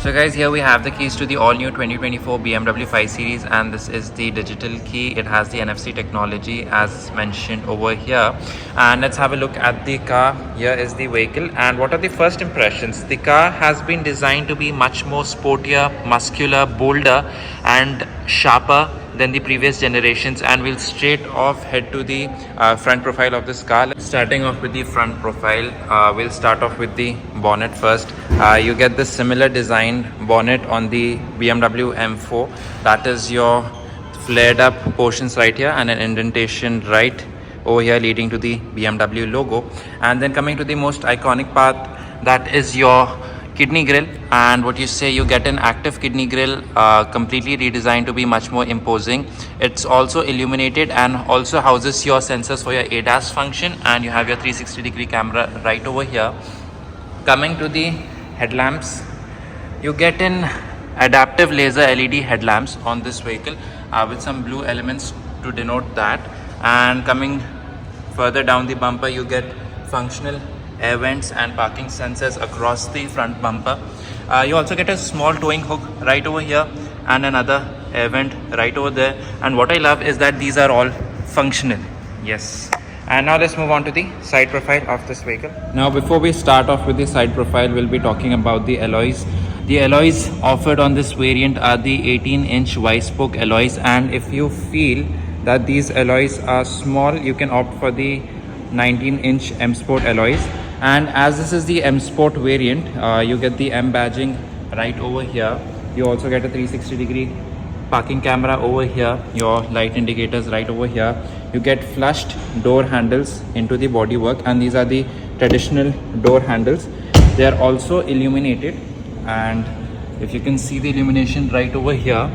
So guys, here we have the keys to the all new 2024 BMW 5 Series, and this is the digital key. It has the NFC technology as mentioned over here. And let's have a look at the car. Here is the vehicle, and what are the first impressions? The car has been designed to be much more sportier, muscular, bolder and sharper than the previous generations, and we'll straight off head to the front profile of this car. Starting off with the front profile, we'll start off with the bonnet first. You get the similar design bonnet on the BMW M4. That is your flared up portions right here and an indentation right over here leading to the BMW logo. And then coming to the most iconic part, that is your kidney grille. And what you say, you get an active kidney grille, completely redesigned to be much more imposing. It's also illuminated and also houses your sensors for your ADAS function, and you have your 360-degree camera right over here. Coming to the headlamps, you get an adaptive laser LED headlamps on this vehicle with some blue elements to denote that. And coming further down the bumper, you get functional air vents and parking sensors across the front bumper. You also get a small towing hook right over here and another air vent right over there. And what I love is that these are all functional. Yes. And now let's move on to the side profile of this vehicle. Now before we start off with the side profile, we'll be talking about the alloys. The alloys offered on this variant are the 18-inch Y-spoke alloys, and if you feel that these alloys are small, you can opt for the 19-inch M Sport alloys. And as this is the M Sport variant, you get the M badging right over here. You also get a 360-degree parking camera over here, your light indicators right over here. You get flushed door handles into the bodywork, and these are the traditional door handles. They are also illuminated, and if you can see the illumination right over here.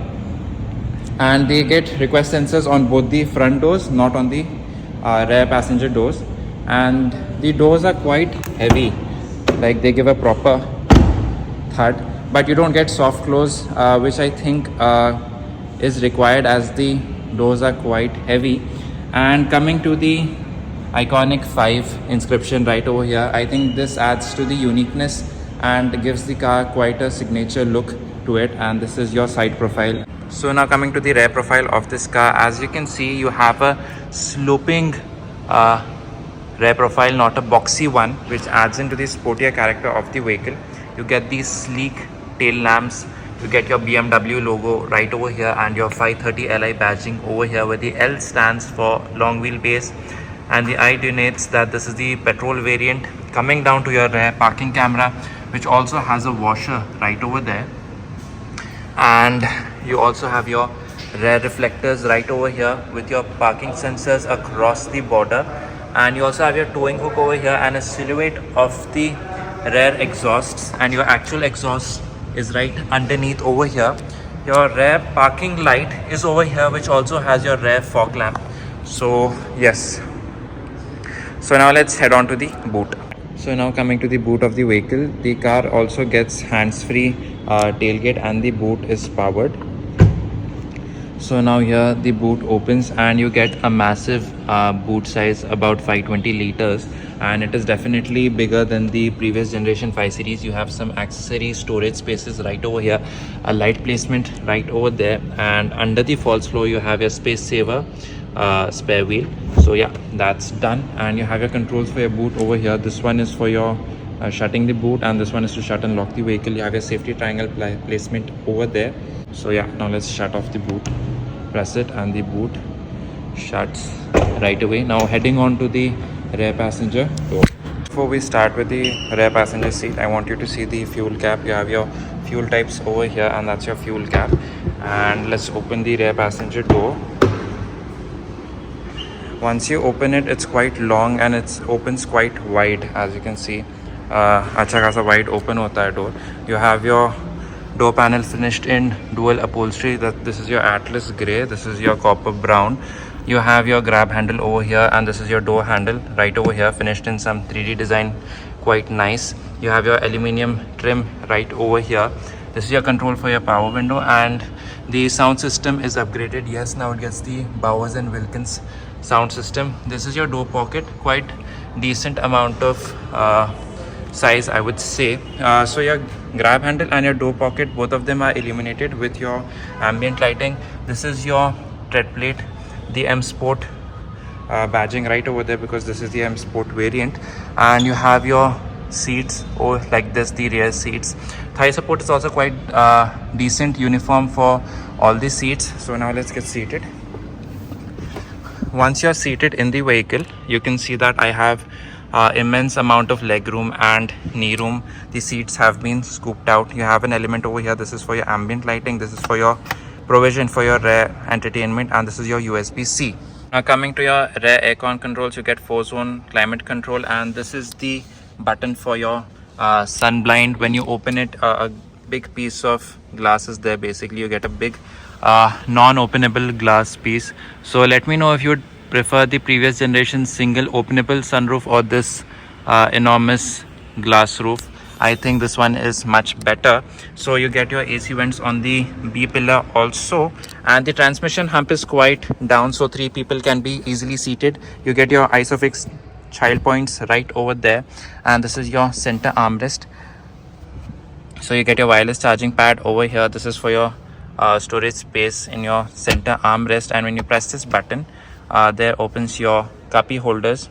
And they get request sensors on both the front doors, not on the rear passenger doors. And the doors are quite heavy, like they give a proper thud, but you don't get soft close, which I think is required as the doors are quite heavy. And coming to the iconic 5 inscription right over here, I think this adds to the uniqueness and gives the car quite a signature look to it. And this is your side profile. So now coming to the rear profile of this car, as you can see, you have a sloping rear profile, not a boxy one, which adds into the sportier character of the vehicle. You get these sleek tail lamps. You get your BMW logo right over here and your 530 Li badging over here, where the L stands for long wheelbase, and the I denotes that this is the petrol variant. Coming down to your rear parking camera, which also has a washer right over there. And you also have your rear reflectors right over here with your parking sensors across the border. And you also have your towing hook over here and a silhouette of the rear exhausts, and your actual exhaust is right underneath over here. Your rear parking light is over here, which also has your rear fog lamp. So yes, so now let's head on to the boot. So now coming to the boot of the vehicle, the car also gets hands-free tailgate, and the boot is powered. So now here the boot opens, and you get a massive boot size, about 520 liters, and it is definitely bigger than the previous generation 5 Series. You have some accessory storage spaces right over here, a light placement right over there, and under the false floor you have your space saver spare wheel. So yeah, that's done. And you have your controls for your boot over here. This one is for your shutting the boot, and this one is to shut and lock the vehicle. You have your safety triangle placement over there. So yeah, now let's shut off the boot. Press it and the boot shuts right away. Now heading on to the rear passenger door. Before we start with the rear passenger seat, I want you to see the fuel cap. You have your fuel types over here, and that's your fuel cap. And let's open the rear passenger door. Once you open it, it's quite long and it opens quite wide, as you can see. Acha खासा wide open hota hai door. You have your door panel finished in dual upholstery. This is your Atlas grey, this is your copper brown. You have your grab handle over here, and this is your door handle right over here, finished in some 3D design, quite nice. You have your aluminium trim right over here. This is your control for your power window, and the sound system is upgraded. Yes, now it gets the Bowers and Wilkins sound system. This is your door pocket, quite decent amount of size, I would say. So your grab handle and your door pocket, both of them are illuminated with your ambient lighting. This is your tread plate, the M Sport badging right over there, because this is the M Sport variant. And you have your seats like this, the rear seats. Thigh support is also quite decent, uniform for all the seats. So now let's get seated. Once you're seated in the vehicle, you can see that I have immense amount of leg room and knee room. The seats have been scooped out. You have an element over here. This is for your ambient lighting. This is for your provision for your rear entertainment, and this is your USB-C. Now coming to your rear aircon controls, you get 4-zone climate control, and this is the button for your sun blind. When you open it, a big piece of glass is there. Basically, you get a big non-openable glass piece. So let me know if you would prefer the previous generation single openable sunroof or this enormous glass roof. I think this one is much better. So you get your AC vents on the B pillar also, and the transmission hump is quite down, so 3 people can be easily seated. You get your ISOFIX child points right over there, and this is your center armrest. So you get your wireless charging pad over here. This is for your storage space in your center armrest, and when you press this button, there opens your cubby holders.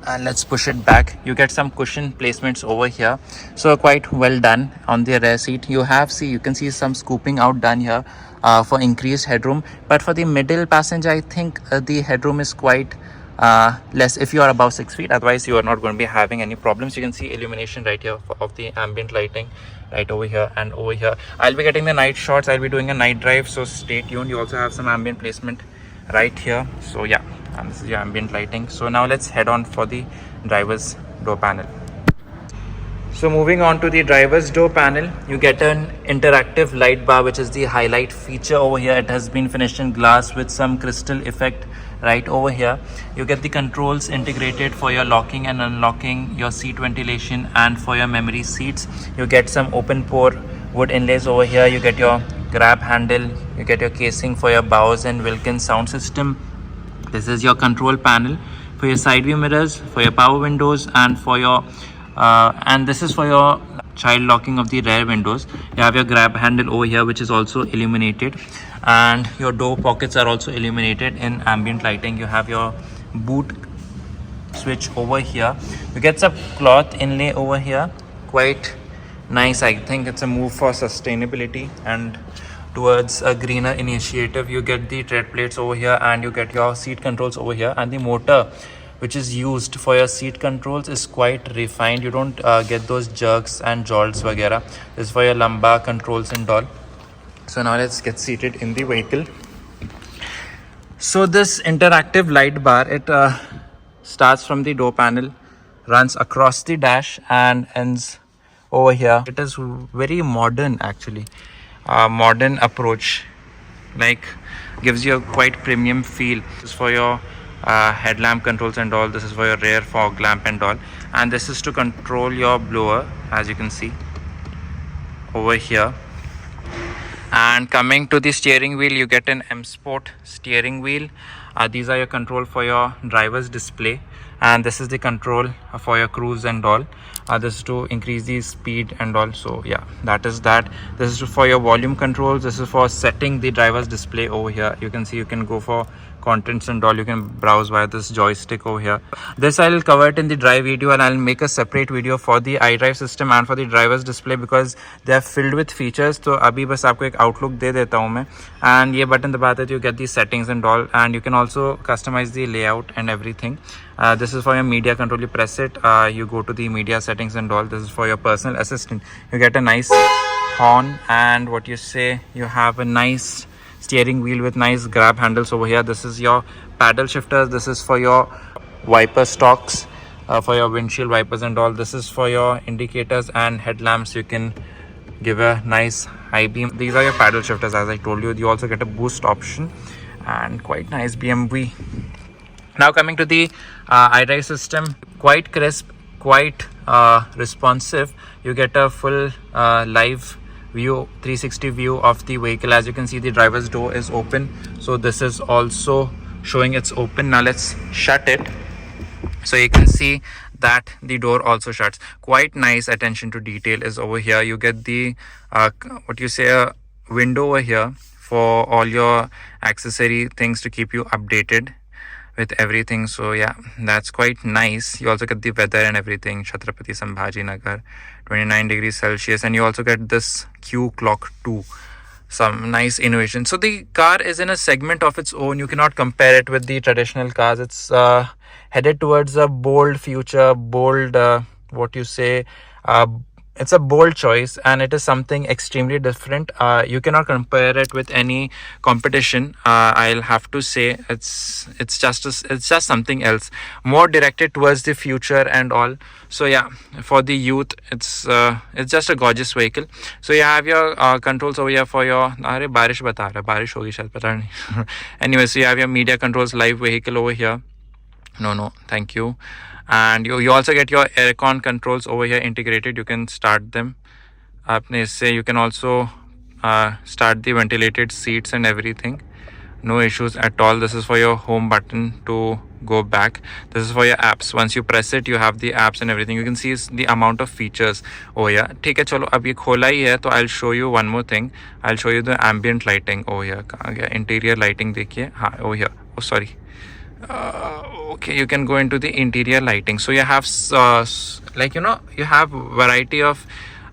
And let's push it back. You get some cushion placements over here, so quite well done. On the rear seat, you can see some scooping out done here for increased headroom. But for the middle passenger, I think the headroom is quite less if you are above 6 feet. Otherwise, you are not going to be having any problems. You can see illumination right here of the ambient lighting right over here and over here. I'll be getting the night shots. I'll be doing a night drive, so stay tuned. You also have some ambient placement right here. So yeah, and this is your ambient lighting. So now let's head on for the driver's door panel. So moving on to the driver's door panel, you get an interactive light bar, which is the highlight feature over here. It has been finished in glass with some crystal effect right over here. You get the controls integrated for your locking and unlocking, your seat ventilation, and for your memory seats. You get some open pore wood inlays over here. You get your grab handle, you get your casing for your Bowers and Wilkins sound system. This is your control panel for your side view mirrors, for your power windows, and for your and this is for your child locking of the rear windows. You have your grab handle over here, which is also illuminated, and your door pockets are also illuminated in ambient lighting. You have your boot switch over here. You get some cloth inlay over here, quite nice. I think it's a move for sustainability and towards a greener initiative. You get the tread plates over here, and you get your seat controls over here, and the motor which is used for your seat controls is quite refined. You don't get those jerks and jolts vagera. This is for your lumbar controls and all. So now let's get seated in the vehicle. So this interactive light bar, it starts from the door panel, runs across the dash, and ends over here. It is very modern, actually. Modern approach, like gives you a quite premium feel. This is for your headlamp controls and all. This is for your rear fog lamp and all, and this is to control your blower, as you can see over here. And coming to the steering wheel, you get an M Sport steering wheel. These are your control for your driver's display, and this is the control for your cruise and all. This is to increase the speed and all. So yeah, that is that. This is for your volume controls. This is for setting the driver's display over here. You can see you can go for contents and all. You can browse via this joystick over here. This I'll cover it in the drive video, and I'll make a separate video for the iDrive system and for the driver's display, because they are filled with features. So अभी बस आपको एक outlook दे देता हूँ मैं, and ये button दबाते हैं, you get the settings and all, and you can also customize the layout and everything. This is for your media control. You press it, you go to the media settings and all. This is for your personal assistant. You get a nice horn, and what you say, you have a nice steering wheel with nice grab handles over here. This is your paddle shifters. This is for your wiper stalks, for your windshield wipers and all. This is for your indicators and headlamps. You can give a nice high beam. These are your paddle shifters, as I told you. You also get a boost option, and quite nice BMW. Now coming to the iDrive system, quite crisp, quite responsive. You get a full live view, 360 view of the vehicle. As you can see, the driver's door is open, so this is also showing it's open. Now let's shut it. So you can see that the door also shuts. Quite nice attention to detail is over here. You get the what you say, a window over here for all your accessory things to keep you updated with everything. So yeah, that's quite nice. You also get the weather and everything. Chhatrapati Sambhaji Nagar, 29 degrees Celsius, and you also get this Q clock too. Some nice innovation. So the car is in a segment of its own. You cannot compare it with the traditional cars. It's headed towards a bold future, bold what you say, it's a bold choice, and it is something extremely different. You cannot compare it with any competition. I'll have to say it's just something else, more directed towards the future and all. So yeah, for the youth, it's just a gorgeous vehicle. So you have your controls over here for your अरे बारिश बता रहा है, बारिश होगी शायद, पता नहीं. Anyway, so you have your media controls, live vehicle over here. No, thank you. And you also get your aircon controls over here integrated. You can start them. You can also start the ventilated seats and everything. No issues at all. This is for your home button to go back. This is for your apps. Once you press it, you have the apps and everything. You can see the amount of features over here. ठीक है, चलो अब ये खोला ही है तो I'll show you one more thing. I'll show you the ambient lighting over here. कहाँ गया interior lighting? देखिए, हाँ over here. Oh sorry. Okay, you can go into the interior lighting. So you have you have variety of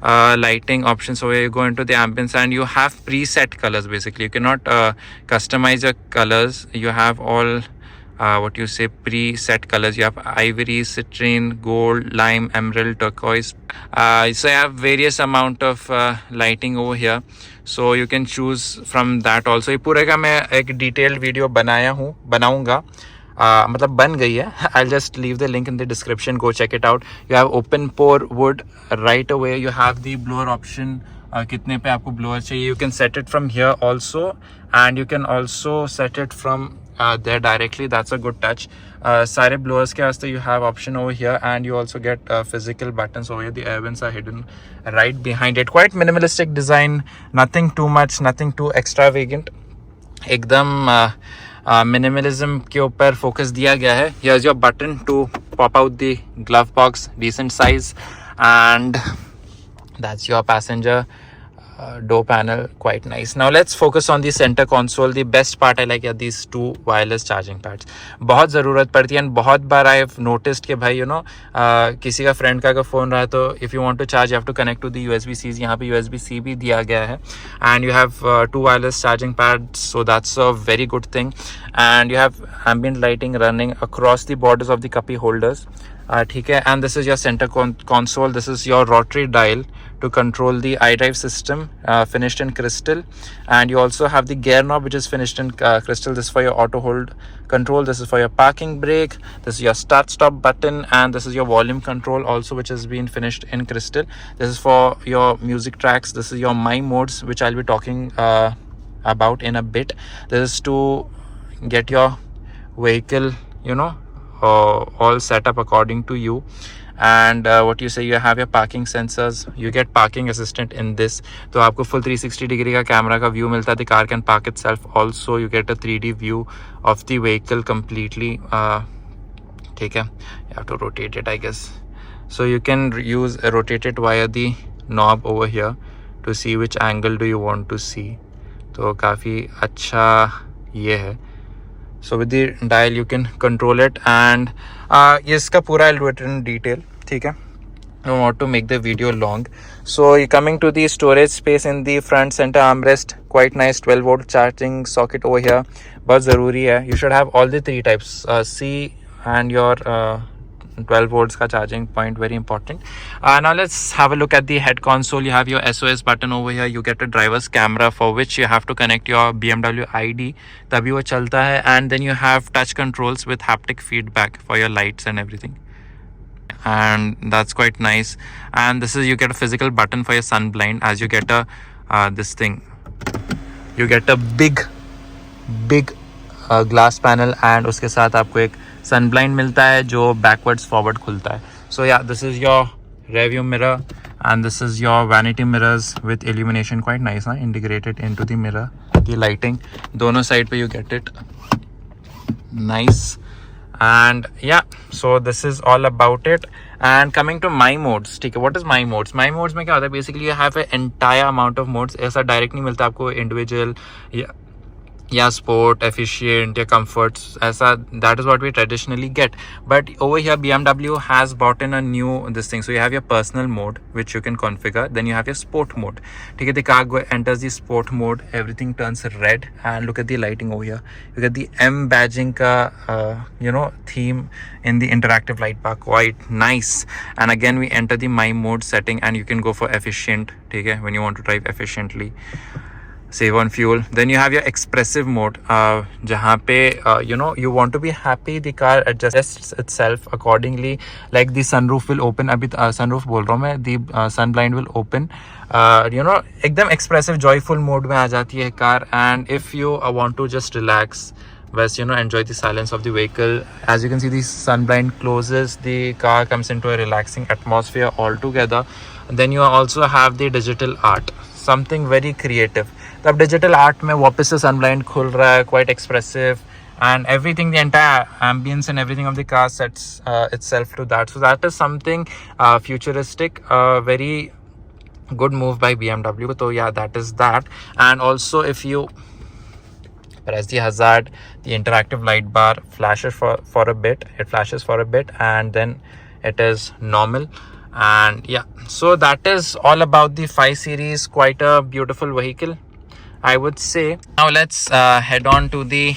lighting options. So you go into the ambience and you have preset colors. Basically, you cannot customize your colors. You have all what you say, preset colors. You have ivory, citrine, gold, lime, emerald, turquoise. So you have various amount of lighting over here. So you can choose from that also. ये पूरे का मैं एक detailed video बनाऊंगा. मतलब बन गई है. I'll just leave the link in the description. Go check it out. You have open pore wood right away. You have the blower option. कितने पे आपको blower चाहिए. You can set it from here also, and you can also set it from there directly. That's a good touch. सारे blowers के वास्ते you have option over here, and you also get physical buttons over here. The air vents are hidden right behind it. Quite minimalistic design. Nothing too much. Nothing too extravagant. एकदम minimalism के ऊपर focus दिया गया है. Here's your button to pop out the glove box, decent size, and that's your passenger door panel. Quite nice. Now let's focus on the center console. The best part I like are these two wireless charging pads. बहुत ज़रूरत पड़ती है, and बहुत बार I've noticed कि भाई किसी का friend का अगर फ़ोन रहा है तो if you want to charge you have to connect to the USB-Cs. यहाँ पे USB-C भी दिया गया है, and you have two wireless charging pads, so that's a very good thing. And you have ambient lighting running across the borders of the cuppy holders. ठीक है, and this is your center console. This is your rotary dial to control the iDrive system, finished in crystal, and you also have the gear knob which is finished in crystal. This is for your auto hold control. This is for your parking brake. This is your start stop button, and this is your volume control also, which has been finished in crystal. This is for your music tracks. This is your my modes, which I'll be talking about in a bit. This is to get your vehicle all set up according to you. And what you say, you have your parking sensors. You get parking assistant in this, तो आपको full 360 degree का camera का view मिलता है. The car can park itself also. You get a 3D view of the vehicle completely. ठीक है, you have to rotate it I guess. So you can rotate it via the knob over here to see which angle do you want to see. तो काफ़ी अच्छा ये है. So with the dial you can control it, and इसका पूरा I'll do it in detail. ठीक है, I don't want to make the video long. So you're coming to the storage space in the front center armrest. Quite nice 12-volt charging socket over here. बहुत ज़रूरी है. You should have all the three types, C and your 12 volts का charging point, very important. Now let's have a look at the head console. You have your SOS button over here. You get a driver's camera for which you have to connect your BMW ID, तभी वो चलता है. And then you have touch controls with haptic feedback for your lights and everything, and that's quite nice. And this is, you get a physical button for your sun blind, as you get a this thing, you get a big glass panel, and उसके साथ आपको एक सन blind मिलता है जो backwards forward खुलता है. सो या, this is your rear view mirror, and this is your vanity mirrors with illumination. Quite nice, ना, integrated into the mirror. The lighting दोनों साइड पे you get it, nice. And yeah, so this is all about it. And coming to my modes, ठीक है, what is my modes? My modes में क्या होता है, basically you have an entire amount of modes. ऐसा direct नहीं मिलता आपको individual या sport, efficient या comforts, ऐसा that is what we traditionally get. But over here BMW has brought in a new this thing. So you have your personal mode which you can configure, then you have your sport mode. ठीक है, the car enters the sport mode, everything turns red, and look at the lighting over here. You get the M badging ka theme in the interactive light bar, quite nice. And again we enter the my mode setting and you can go for efficient, ठीक है, when you want to drive efficiently, save on fuel. Then you have your expressive mode, jahan pe you want to be happy, the car adjusts itself accordingly, like the sunroof will open, abhi sunroof bol raha hu main, the sun blind will open, ekdam expressive joyful mode mein aa jati hai car. And if you want to just relax, best enjoy the silence of the vehicle, as you can see the sun blind closes, the car comes into a relaxing atmosphere altogether. Then you also have the digital art, something very creative. तो अब digital art में वापस से सनब्लाइंड खुल रहा है, quite expressive, and everything, the entire ambience and everything of the car sets itself to that. So that is something futuristic, very good move by BMW. So yeah, that is that. And also if you press the hazard, the interactive light bar flashes for a bit, it flashes for a bit and then it is normal. And yeah, so that is all about the 5 Series. Quite a beautiful vehicle, I would say. Now let's head on to the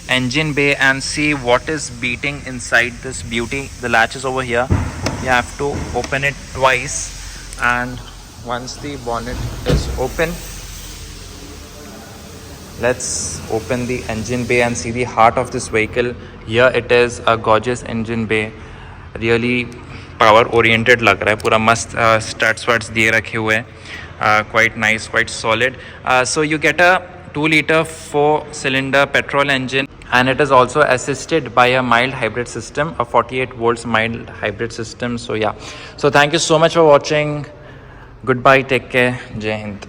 engine bay and see what is beating inside this beauty. The latch is over here. You have to open it twice, and once the bonnet is open, let's open the engine bay and see the heart of this vehicle. Here it is, a gorgeous engine bay, really power oriented लग रहा है, पूरा मस्त studs words दिए रखे हुए हैं, quite nice, quite solid. So you get a 2-liter 4-cylinder petrol engine, and it is also assisted by a mild hybrid system, a 48 volts mild hybrid system. So yeah, so thank you so much for watching. Goodbye, take care, Jai Hind.